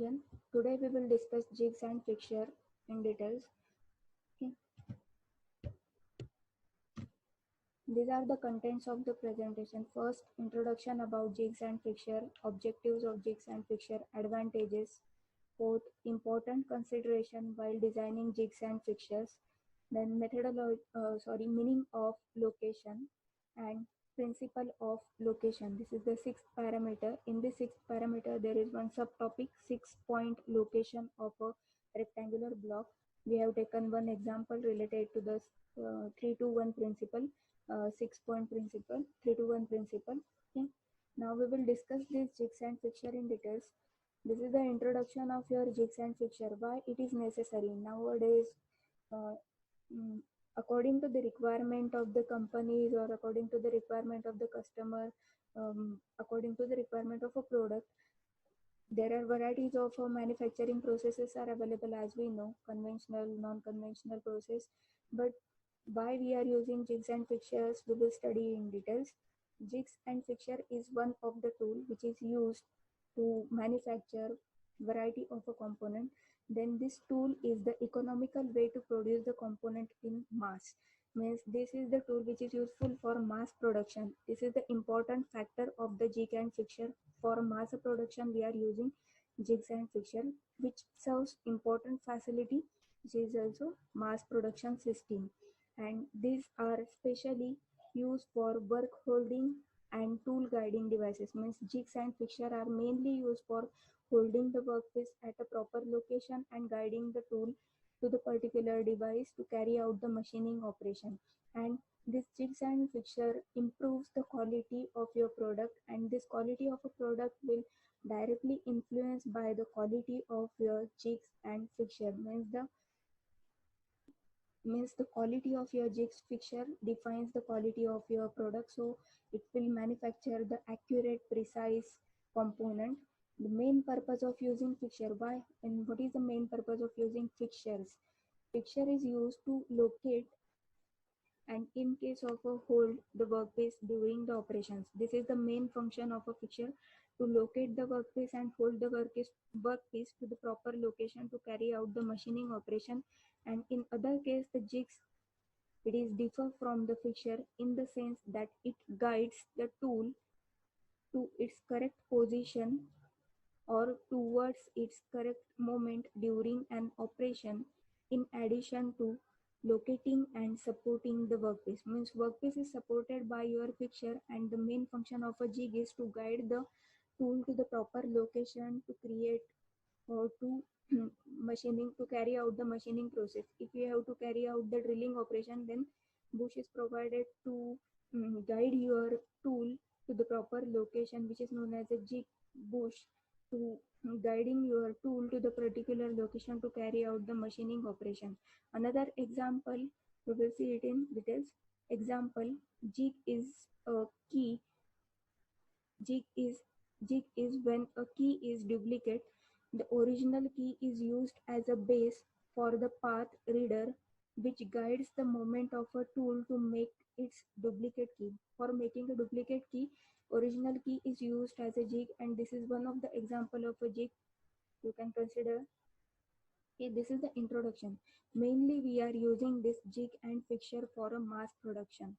everyone. Today we will discuss jigs and fixture in details. Okay. These are the contents of the presentation. First, introduction about jigs and fixture, objectives of jigs and fixture, advantages. Fourth, important consideration while designing jigs and fixtures. Then meaning of location and principle of location. This is the sixth parameter. In the sixth parameter, there is one subtopic, 6-point location of a rectangular block. We have taken one example related to the 3-to-1 principle, 6-point principle, 3-to-1 principle. Okay. Now we will discuss these jigs and fixture in details. This is the introduction of your jigs and fixture. Why it is necessary nowadays? Uh, mm, According to the requirement of the companies or according to the requirement of the customer, according to the requirement of a product, there are varieties of manufacturing processes are available, as we know, conventional, non-conventional process. But why we are using jigs and fixtures, we will study in details. Jigs and fixture is one of the tool which is used to manufacture variety of a component. Then this tool is the economical way to produce the component in mass. Means this is the tool which is useful for mass production. This is the important factor of the jig and fixture. For mass production, we are using jigs and fixture, which serves important facility, which is also mass production system. And these are specially used for work holding and tool guiding devices. Means jigs and fixture are mainly used for holding the workpiece at a proper location and guiding the tool to the particular device to carry out the machining operation. And this jigs and fixture improves the quality of your product, and this quality of a product will directly influenced by the quality of your jigs and fixture. Means the quality of your jigs fixture defines the quality of your product, so it will manufacture the accurate, precise component. The main purpose of using fixture, why and what is the main purpose of using fixtures? Fixture is used to locate and in case of a hold the workpiece during the operations. This is the main function of a fixture, to locate the workpiece and hold the workpiece to the proper location to carry out the machining operation. And in other case, the jigs, it is differ from the fixture in the sense that it guides the tool to its correct position or towards its correct moment during an operation, in addition to locating and supporting the workpiece. Means workpiece is supported by your fixture, and the main function of a jig is to guide the tool to the proper location to create or to machining, to carry out the machining process. If you have to carry out the drilling operation, then bush is provided to guide your tool to the proper location, which is known as a jig bush, to guiding your tool to the particular location to carry out the machining operation. Another example, we will see it in details. Example, jig is a key. Jig is jig is when a key is duplicate. The original key is used as a base for the path reader, which guides the movement of a tool to make its duplicate key. For making a duplicate key, original key is used as a jig, and this is one of the example of a jig you can consider. Okay, this is the introduction. Mainly we are using this jig and fixture for a mass production.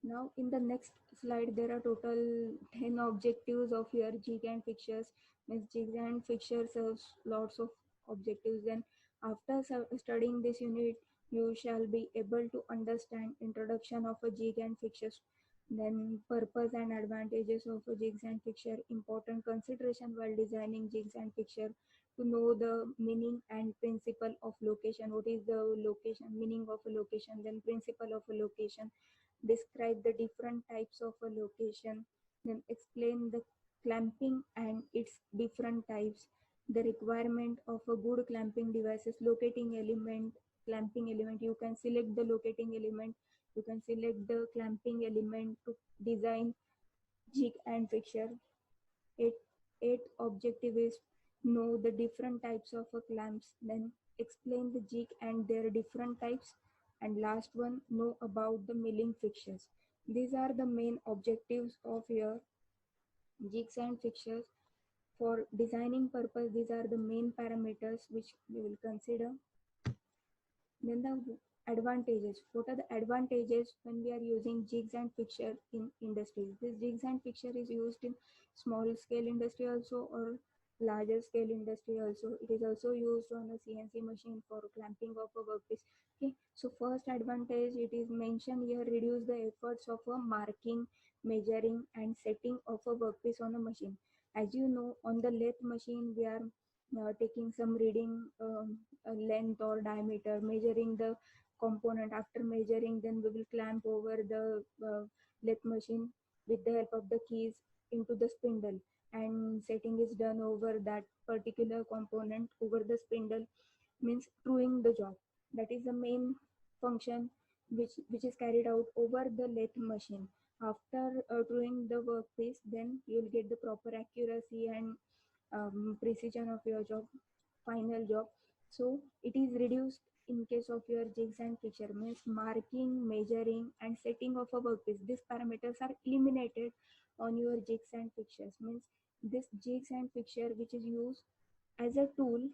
Now in the next slide, there are total 10 objectives of your jig and fixtures. Means jigs and fixtures serves lots of objectives. And after studying this unit, you shall be able to understand introduction of a jig and fixtures, then purpose and advantages of a jigs and fixture, important consideration while designing jigs and fixture, to know the meaning and principle of location. What is the location, meaning of a location, then principle of a location, describe the different types of a location, then explain the clamping and its different types, the requirement of a good clamping devices, locating element, clamping element. You can select the locating element, you can select the clamping element to design jig and fixture. Eight objective is know the different types of clamps, then explain the jig and their different types, and last one, know about the milling fixtures. These are the main objectives of your jigs and fixtures. For designing purpose, these are the main parameters which we will consider. Then the advantages. What are the advantages when we are using jigs and fixture in industries? This jigs and fixture is used in small scale industry also, or larger scale industry also. It is also used on a CNC machine for clamping of a workpiece. Okay, so first advantage, it is mentioned here, reduce the efforts of a marking, measuring and setting of a workpiece on a machine. As you know, on the lathe machine we are taking some reading, length or diameter, measuring the component. After measuring, then we will clamp over the lathe machine with the help of the keys into the spindle, and setting is done over that particular component over the spindle, means truing the job. That is the main function which is carried out over the lathe machine. After truing the workpiece, then you'll get the proper accuracy and precision of your job, final job. So it is reduced in case of your jigs and fixture, means marking, measuring and setting of a workpiece. These parameters are eliminated on your jigs and fixtures, means this jigs and fixture which is used as a tool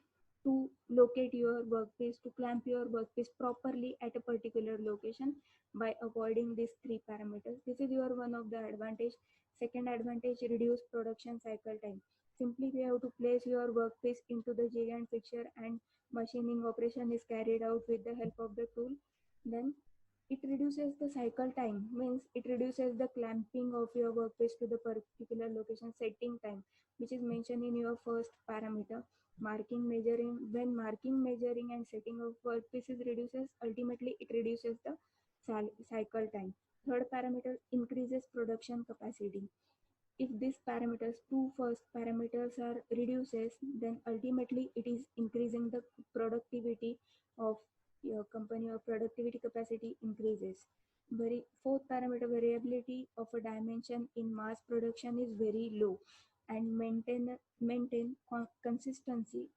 to locate your workpiece, to clamp your workpiece properly at a particular location by avoiding these three parameters. This is your one of the advantage. Second advantage, reduce production cycle time. Simply we have to place your workpiece into the jig and fixture, and machining operation is carried out with the help of the tool. Then it reduces the cycle time, means it reduces the clamping of your workpiece to the particular location. Setting time, which is mentioned in your first parameter, marking, measuring. When marking, measuring and setting of workpieces reduces, ultimately it reduces the cycle time. Third parameter, increases production capacity. If these parameters, two first parameters are reduces, then ultimately it is increasing the productivity of your company, or productivity capacity increases. Fourth parameter, variability of a dimension in mass production is very low, and maintain consistency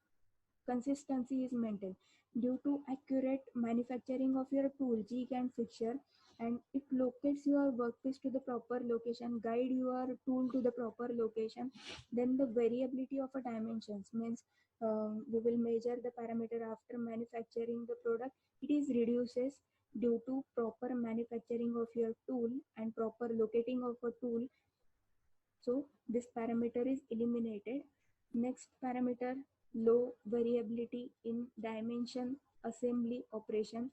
is maintained due to accurate manufacturing of your tool, jig and fixture, and it locates your workpiece to the proper location, guide your tool to the proper location. Then the variability of a dimensions, means we will measure the parameter after manufacturing the product. It is reduces due to proper manufacturing of your tool and proper locating of a tool, so this parameter is eliminated. Next parameter, low variability in dimension assembly operation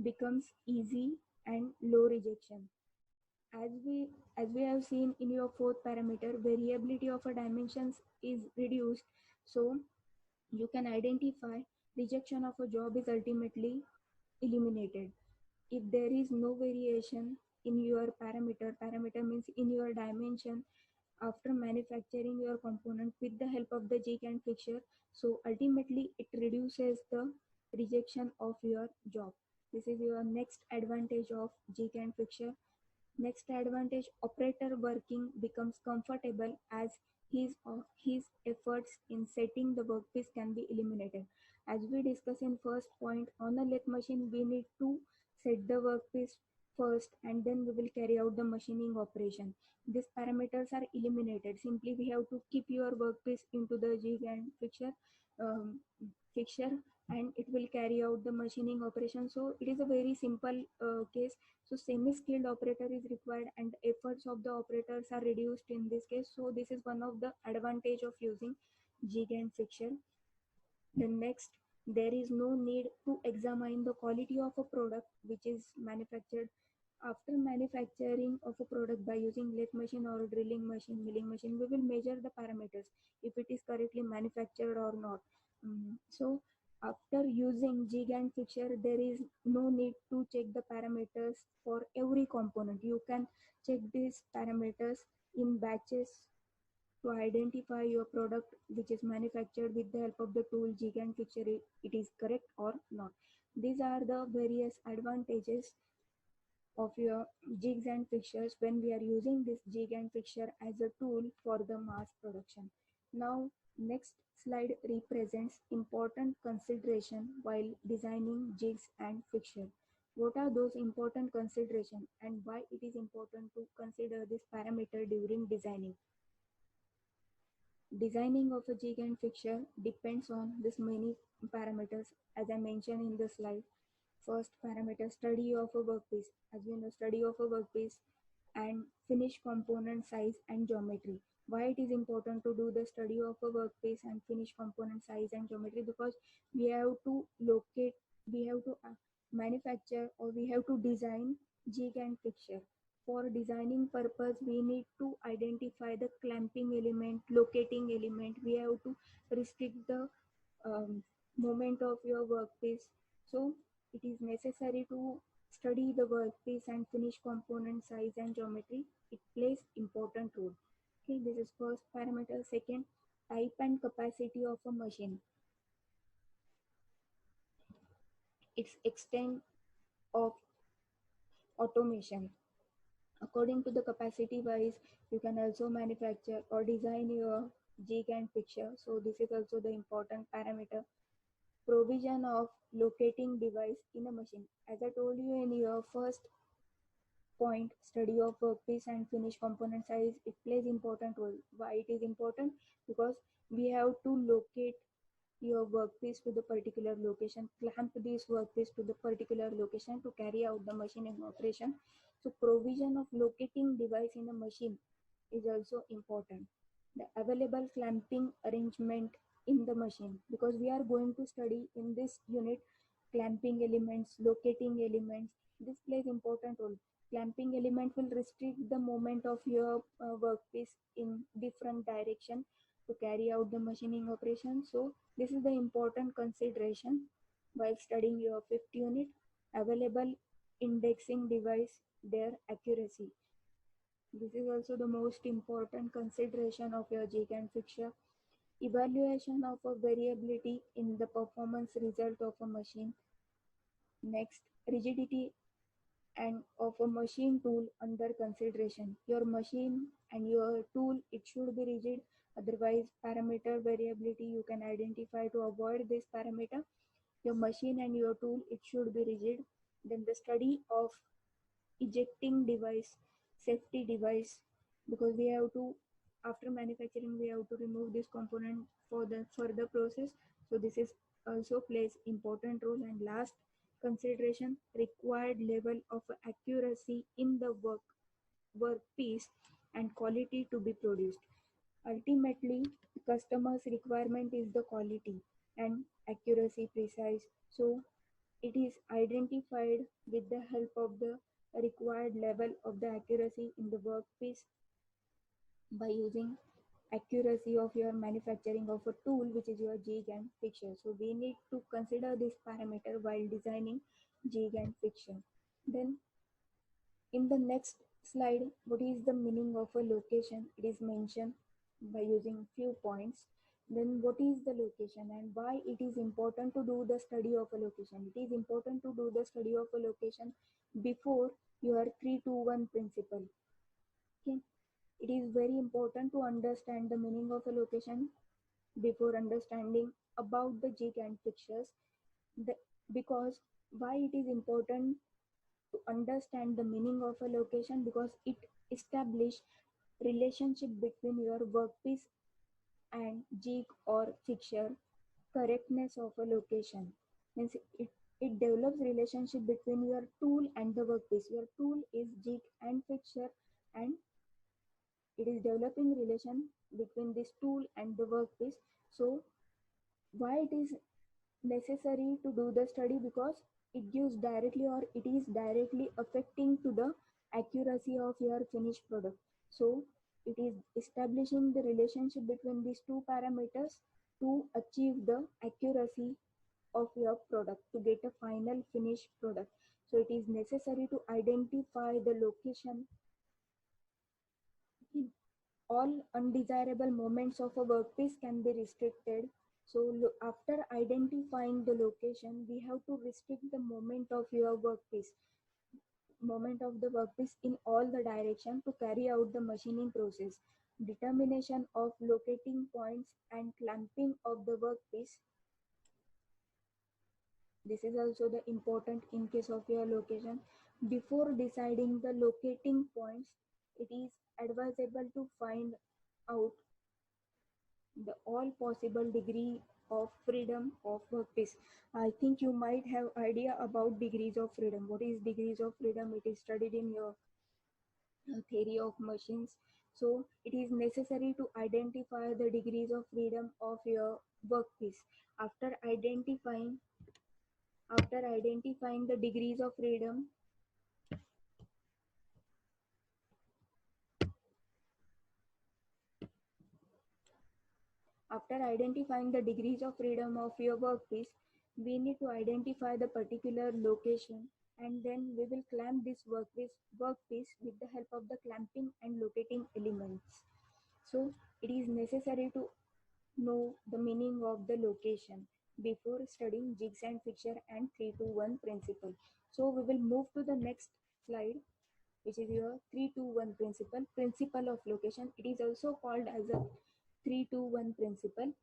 becomes easy, and low rejection. As we have seen in your fourth parameter, variability of a dimensions is reduced, so you can identify rejection of a job is ultimately eliminated. If there is no variation in your parameter means in your dimension after manufacturing your component with the help of the jig and fixture, so ultimately it reduces the rejection of your job. This is your next advantage of jig and fixture. Next advantage, operator working becomes comfortable as his efforts in setting the workpiece can be eliminated. As we discussed in first point, on a lathe machine we need to set the workpiece first, and then we will carry out the machining operation. These parameters are eliminated. Simply we have to keep your workpiece into the jig and um, fixture, and it will carry out the machining operation. So it is a very simple case. So semi-skilled operator is required, and efforts of the operators are reduced in this case. So this is one of the advantage of using jig and fixture. The next, there is no need to examine the quality of a product which is manufactured. After manufacturing of a product by using lathe machine or drilling machine, milling machine, we will measure the parameters if it is correctly manufactured or not. So after using jig and fixture, there is no need to check the parameters for every component. You can check these parameters in batches to identify your product which is manufactured with the help of the tool jig and fixture, it is correct or not. These are the various advantages of your jigs and fixtures when we are using this jig and fixture as a tool for the mass production. Now, next slide represents important consideration while designing jigs and fixture. What are those important considerations, and why it is important to consider this parameter during designing? Designing of a jig and fixture depends on this many parameters as I mentioned in the slide. First parameter, study of a workpiece. As we know, study of a workpiece and finished component size and geometry. Why it is important to do the study of a workpiece and finished component size and geometry? Because we have to locate, we have to manufacture, or we have to design jig and fixture. For designing purpose, we need to identify the clamping element, locating element. We have to restrict the movement of your workpiece. So it is necessary to study the workpiece and finish component size and geometry. It plays important role. Okay, this is first parameter. Second, type and capacity of a machine. Its extent of automation. According to the capacity wise, you can also manufacture or design your jig and fixture. So this is also the important parameter. Provision of locating device in a machine. As I told you in your first point, study of workpiece and finished component size, it plays important role. Why it is important? Because we have to locate your workpiece to the particular location, clamp this workpiece to the particular location to carry out the machining operation. So provision of locating device in a machine is also important. The available clamping arrangement in the machine, because we are going to study in this unit clamping elements, locating elements. This plays important role. Clamping element will restrict the movement of your workpiece in different direction to carry out the machining operation. So this is the important consideration while studying your fifth unit. Available indexing device, their accuracy. This is also the most important consideration of your jig and fixture. Evaluation of a variability in the performance result of a machine. Next, rigidity and of a machine tool under consideration. Your machine and your tool, it should be rigid. Otherwise, parameter variability you can identify. To avoid this parameter, your machine and your tool, it should be rigid. Then the study of ejecting device, safety device, because we have to, after manufacturing, we have to remove this component for the further process. So this is also plays important role. And last consideration, required level of accuracy in the workpiece and quality to be produced. Ultimately, customer's requirement is the quality and accuracy precise. So it is identified with the help of the required level of the accuracy in the workpiece by using accuracy of your manufacturing of a tool, which is your jig and fixture. So we need to consider this parameter while designing jig and fixture. Then in the next slide, what is the meaning of a location? It is mentioned by using few points. Then what is the location and why it is important to do the study of a location? It is important to do the study of a location before your 3-2-1 principle. Okay. It is very important to understand the meaning of a location before understanding about the jig and fixtures. The, because why it is important to understand the meaning of a location? Because it establish relationship between your workpiece and jig or fixture. Correctness of a location means it develops relationship between your tool and the workpiece. Your tool is jig and fixture, and it is developing relation between this tool and the workpiece. So why it is necessary to do the study? Because it gives directly, or it is directly affecting to the accuracy of your finished product. So it is establishing the relationship between these two parameters to achieve the accuracy of your product, to get a final finished product. So it is necessary to identify the location. All undesirable moments of a workpiece can be restricted. So after identifying the location, we have to restrict the moment of the workpiece in all the direction to carry out the machining process. Determination of locating points and clamping of the workpiece. This is also the important in case of your location. Before deciding the locating points, it is advisable to find out the all possible degree of freedom of workplace. I think you might have idea about degrees of freedom. What is degrees of freedom? It is studied in your theory of machines. So it is necessary to identify the degrees of freedom of your workpiece. After identifying after identifying the degrees of freedom, after identifying the degrees of freedom of your workpiece, we need to identify the particular location, and then we will clamp this workpiece with the help of the clamping and locating elements. So it is necessary to know the meaning of the location before studying jigs and fixture and 3-2-1 principle. So we will move to the next slide, which is your 3-2-1 principle of location. It is also called as a 3-2-1 principle.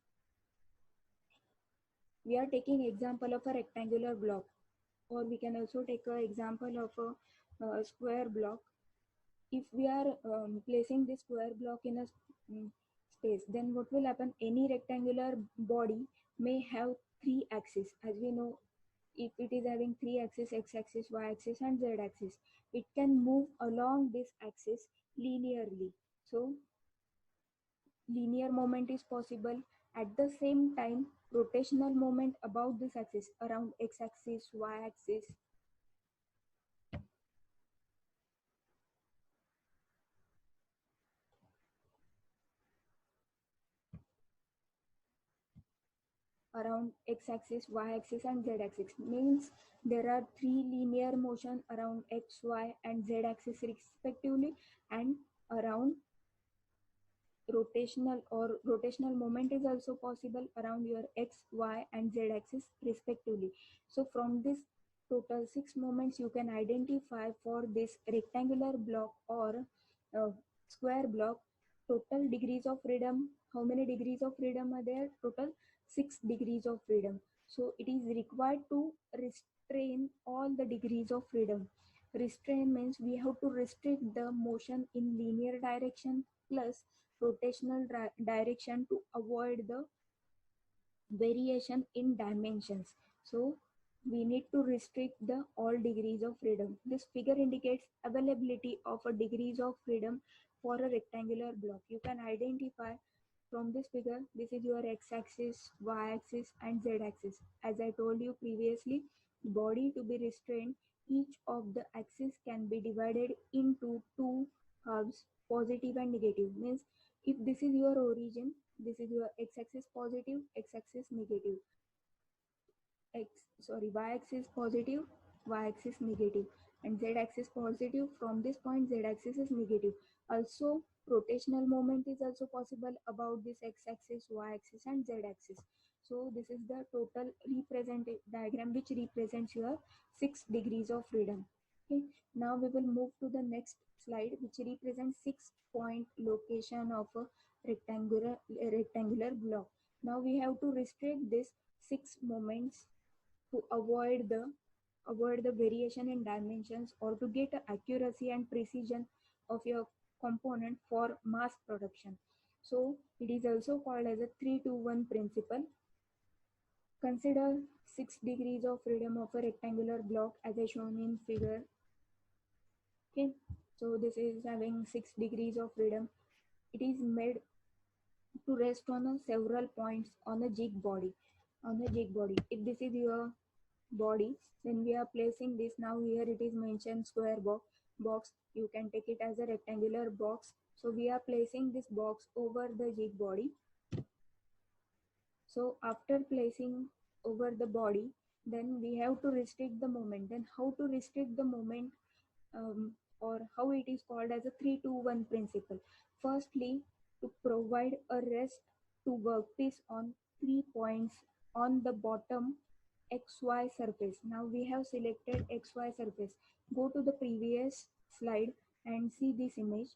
We are taking example of a rectangular block, or we can also take an example of a square block. If we are placing this square block in a space, then what will happen? Any rectangular body may have three axes. As we know, if it is having three axes, x-axis, y-axis, and z-axis, it can move along this axis linearly. So linear movement is possible. At the same time, rotational movement about this axis around x-axis, y-axis, around x-axis, y-axis, and z-axis, means there are three linear motion around x, y, and z-axis respectively, and around rotational moment is also possible around your x, y, and z axis respectively. So from this total six moments you can identify for this rectangular block or uh, square block total degrees of freedom. How many degrees of freedom are there? Total 6 degrees of freedom. So it is required to restrain all the degrees of freedom. Restrain means we have to restrict the motion in linear direction plus rotational direction to avoid the variation in dimensions. So we need to restrict the all degrees of freedom. This figure indicates availability of a degrees of freedom for a rectangular block. You can identify from this figure, this is your x-axis, y-axis, and z-axis. As I told you previously, body to be restrained, each of the axis can be divided into two halves, positive and negative. Means if this is your origin, this is your x-axis positive, x-axis negative, y-axis positive, y-axis negative, and z-axis positive. From this point, z-axis is negative. Also, rotational movement is also possible about this x-axis, y-axis, and z-axis. So this is the total represent diagram which represents your 6 degrees of freedom. Okay. Now we will move to the next slide, which represents 6-point location of a rectangular block. Now we have to restrict this 6 moments to avoid the variation in dimensions or to get accuracy and precision of your component for mass production. So it is also called as a 3-2-1 principle. Consider 6 degrees of freedom of a rectangular block as I shown in figure. Okay, so this is having 6 degrees of freedom. It is made to rest on several points on a jig body. If this is your body, then we are placing this. Now here it is mentioned square box. You can take it as a rectangular box. So we are placing this box over the jig body. So after placing over the body, then we have to restrict the moment. Then how to restrict the moment, or how it is called as a 3-2-1 principle. Firstly, to provide a rest to workpiece on 3 points on the bottom XY surface. Now we have selected XY surface. Go to the previous slide and see this image,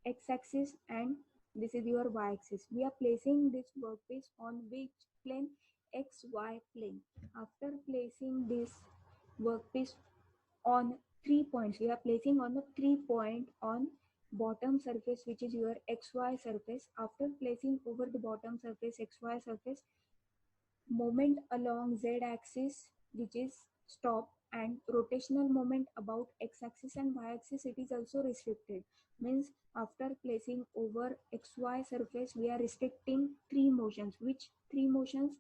x-axis, and this is your y-axis. We are placing this workpiece on which plane? XY plane. After placing this workpiece on 3 points, we are placing on the 3 point on bottom surface, which is your xy surface. After placing over the bottom surface, xy surface, moment along z axis, which is stop, and rotational moment about x axis and y axis, it is also restricted. Means after placing over xy surface, we are restricting three motions. Which three motions?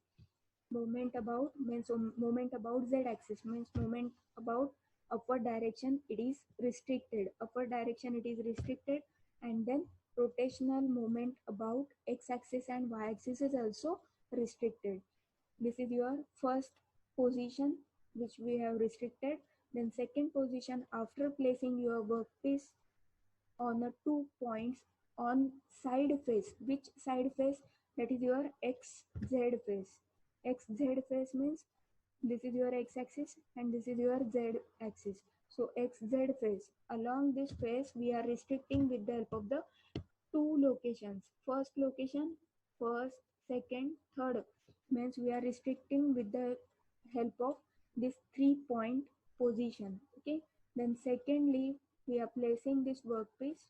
Moment about means moment about z axis, means moment about upward direction, it is restricted. Upward direction, it is restricted. And then rotational moment about x axis and y axis is also restricted. This is your first position which we have restricted. Then second position, after placing your workpiece on the 2 points on side face. Which side face? That is your xz face. Xz face means this is your x-axis and this is your z-axis. So xz face. Along this face, we are restricting with the help of the two locations. First location, first, second, third, means we are restricting with the help of this 3 point position. Okay. Then secondly, we are placing this workpiece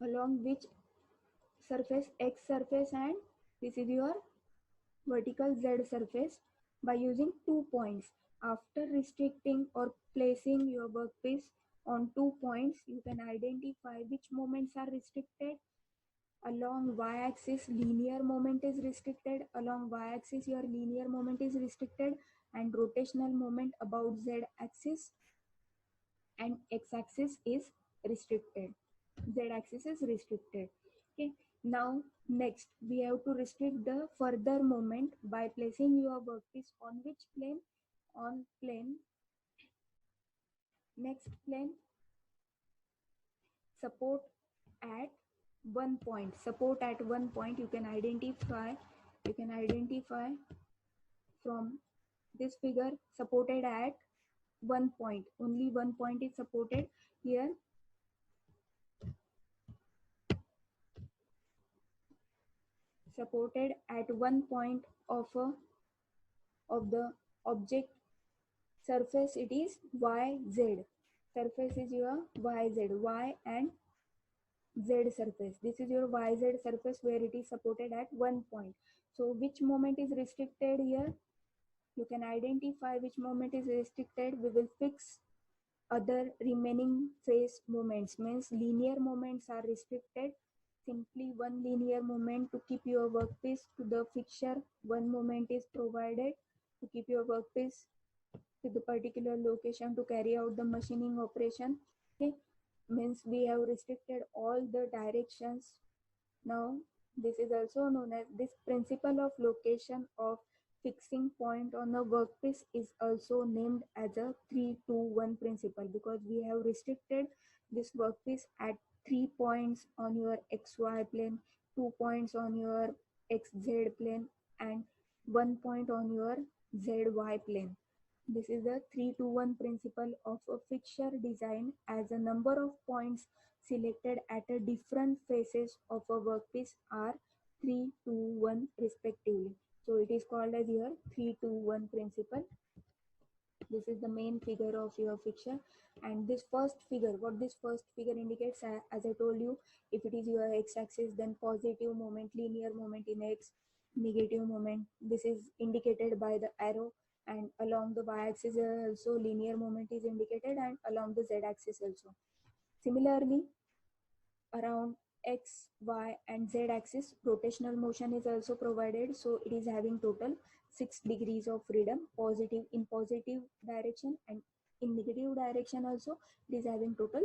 along which surface, x surface, and this is your vertical z surface by using 2 points. After restricting or placing your workpiece on 2 points, you can identify which moments are restricted. Along y-axis, linear moment is restricted. Along y-axis, your linear moment is restricted, and rotational moment about z-axis and x-axis is restricted. Z-axis is restricted. Okay. Now next we have to restrict the further moment by placing your workpiece on which plane? On plane, next plane, support at 1 point. Support at 1 point, you can identify from this figure. Supported at 1 point, only 1 point is supported here. Supported at 1 point of the object surface, it is yz. Surface is your yz, y and z surface. This is your yz surface where it is supported at 1 point. So which moment is restricted here? You can identify which moment is restricted. We will fix other remaining face moments. Means linear moments are restricted. Simply one linear moment to keep your workpiece to the fixture. One moment is provided to keep your workpiece to the particular location to carry out the machining operation. Okay, means we have restricted all the directions. Now this is also known as, this principle of location of fixing point on the workpiece is also named as a 3-2-1 principle, because we have restricted this workpiece at 3 points on your xy plane, 2 points on your xz plane, and 1 point on your zy plane. This is the 3-2-1 principle of a fixture design, as a number of points selected at a different faces of a workpiece are 3-2-1 respectively. So it is called as your 3-2-1 principle. This is the main figure of your fixture. And this first figure, what this first figure indicates, as I told you, if it is your x-axis, then positive moment, linear moment in x, negative moment, this is indicated by the arrow. And along the y-axis also linear moment is indicated, and along the z-axis also. Similarly, around x, y, and z axis, rotational motion is also provided. So it is having total 6 degrees of freedom, positive in positive direction, and in negative direction also it is having total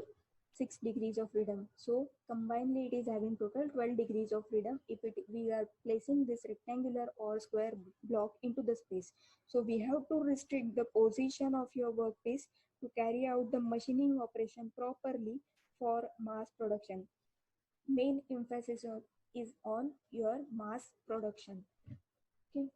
6 degrees of freedom. So combinedly it is having total 12 degrees of freedom if we are placing this rectangular or square block into the space. So we have to restrict the position of your workpiece to carry out the machining operation properly for mass production. Main emphasis is on your mass production. Okay.